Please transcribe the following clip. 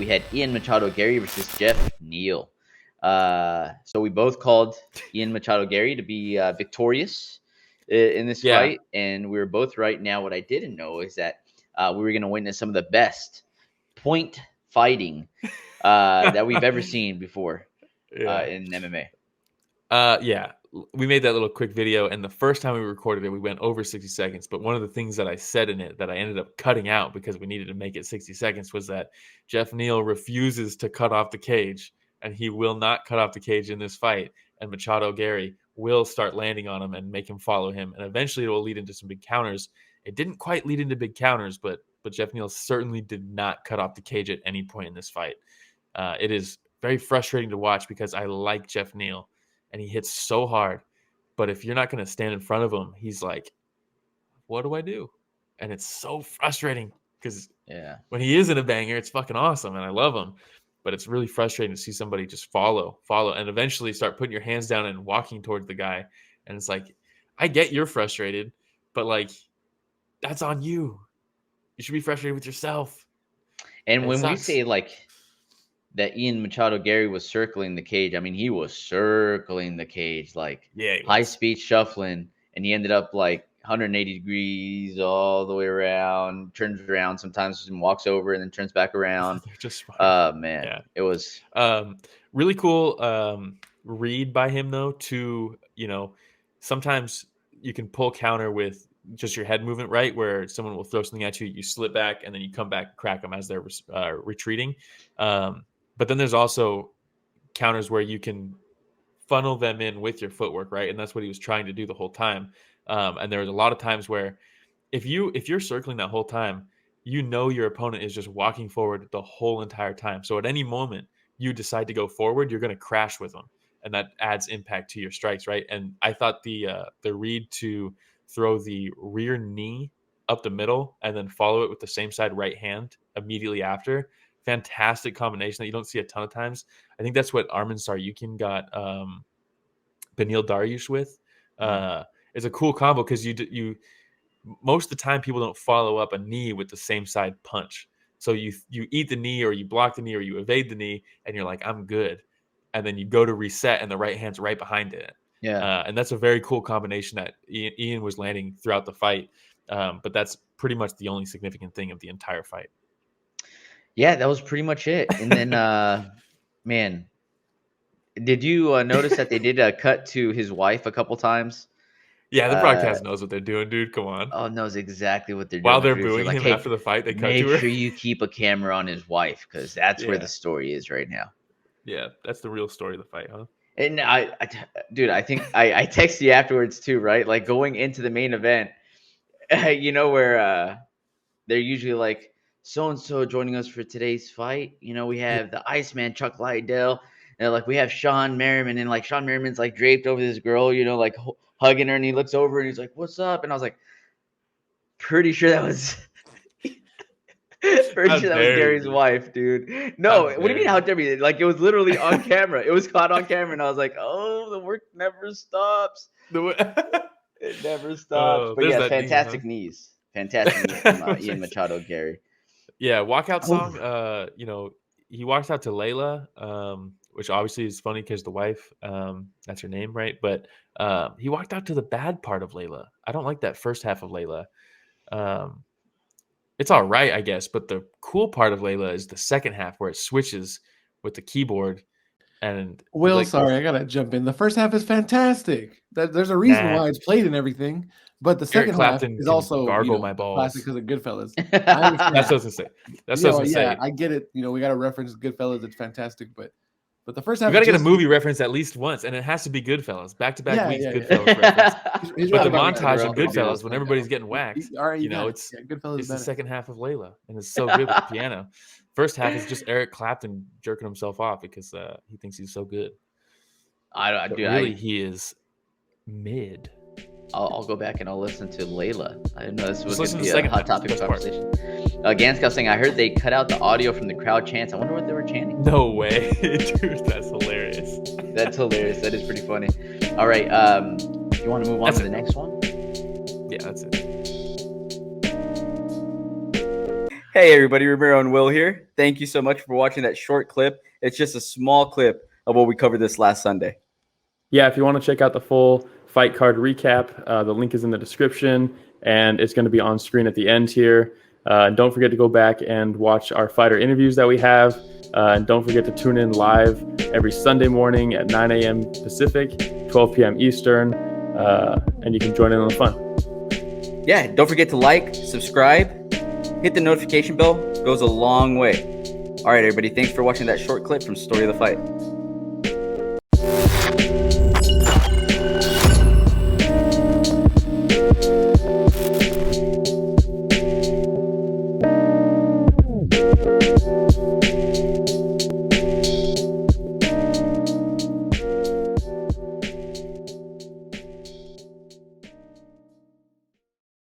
We had Ian Machado Garry versus Geoff Neal. So we both called Ian Machado Garry to be victorious in this fight, and we were both right. Now, what I didn't know is that we were going to witness some of the best point fighting that we've ever seen before in MMA. We made that little quick video, and the first time we recorded it, we went over 60 seconds. But one of the things that I said in it that I ended up cutting out because we needed to make it 60 seconds was that Geoff Neal refuses to cut off the cage, and he will not cut off the cage in this fight. And Machado Garry will start landing on him and make him follow him, and eventually it will lead into some big counters. It didn't quite lead into big counters, but Geoff Neal certainly did not cut off the cage at any point in this fight. It is very frustrating to watch because I like Geoff Neal. And he hits so hard. But if you're not going to stand in front of him, he's like, what do I do? And it's so frustrating because when he is in a banger, it's fucking awesome. And I love him. But it's really frustrating to see somebody just follow, and eventually start putting your hands down and walking towards the guy. And it's like, I get you're frustrated, but like, that's on you. You should be frustrated with yourself. And when we say like, that Ian Machado Garry was circling the cage. I mean, he was circling the cage, like high speed shuffling, and he ended up like 180 degrees all the way around, turns around sometimes and walks over and then turns back around. It was really cool read by him though. To sometimes you can pull counter with just your head movement, right? Where someone will throw something at you, you slip back, and then you come back and crack them as they're retreating. But then there's also counters where you can funnel them in with your footwork, right? And that's what he was trying to do the whole time. And there was a lot of times where if you're circling that whole time, your opponent is just walking forward the whole entire time. So at any moment you decide to go forward, you're going to crash with them, and that adds impact to your strikes, right? And I thought the read to throw the rear knee up the middle and then follow it with the same side right hand immediately after. Fantastic combination that you don't see a ton of times. I think that's what Arman Saryukin got Beneil Dariush with. It's a cool combo because you most of the time people don't follow up a knee with the same side punch. So you eat the knee, or you block the knee, or you evade the knee, and you're like, I'm good. And then you go to reset, and the right hand's right behind it. And that's a very cool combination that Ian was landing throughout the fight. But that's pretty much the only significant thing of the entire fight. Yeah, that was pretty much it. And then, man, did you notice that they did a cut to his wife a couple times? Yeah, the broadcast knows what they're doing, dude. Come on. Oh, knows exactly what they're doing. While they're booing him after the fight, they cut to her. Make sure you keep a camera on his wife, because that's where the story is right now. Yeah, that's the real story of the fight, huh? And dude, I think I texted you afterwards too, right? Like going into the main event, where they're usually like, so-and-so joining us for today's fight. We have the Iceman, Chuck Liddell, and like we have Sean Merriman, and like Sean Merriman's like draped over this girl, like hugging her, and he looks over and he's like, "What's up?" And I was like, pretty sure that was Gary's wife, dude. No, what do you mean how dare me? Like it was literally on camera. It was caught on camera, and I was like, "Oh, the work never stops." It never stops. But yeah, fantastic knees. Fantastic knees from Ian Machado Garry. Yeah, walkout song. He walks out to Layla, which obviously is funny because the wife, that's her name, right? But he walked out to the bad part of Layla. I don't like that first half of Layla. It's all right, I guess. But the cool part of Layla is the second half where it switches with the keyboard. And sorry, I gotta jump in. The first half is fantastic. There's a reason why it's played and everything. But the second half is also my balls. Classic because of Goodfellas. That's what I was gonna say. That's what I was gonna say. I get it. We got to reference Goodfellas. It's fantastic, but the first half. You got to get a movie reference at least once, and it has to be Goodfellas. Back-to-back weeks, Goodfellas reference. But the montage of Goodfellas when everybody's getting waxed, Goodfellas it's the second half of Layla, and it's so good with the piano. First half is just Eric Clapton jerking himself off because he thinks he's so good. He is mid. I'll go back and I'll listen to Layla. I didn't know this was going to be a hot topic of conversation. Ganskow saying, I heard they cut out the audio from the crowd chants. I wonder what they were chanting. No way. Dude, that's hilarious. That's hilarious. That is pretty funny. All right. You want to move on to the next one? Yeah, that's it. Hey everybody, Romero and Will here. Thank you so much for watching that short clip. It's just a small clip of what we covered this last Sunday. Yeah, if you want to check out the full fight card recap, the link is in the description, and it's going to be on screen at the end here. Don't forget to go back and watch our fighter interviews that we have. And don't forget to tune in live every Sunday morning at 9 a.m. Pacific, 12 p.m. Eastern, and you can join in on the fun. Yeah, don't forget to like, subscribe, hit the notification bell. It goes a long way. All right, everybody, thanks for watching that short clip from Story of the Fight.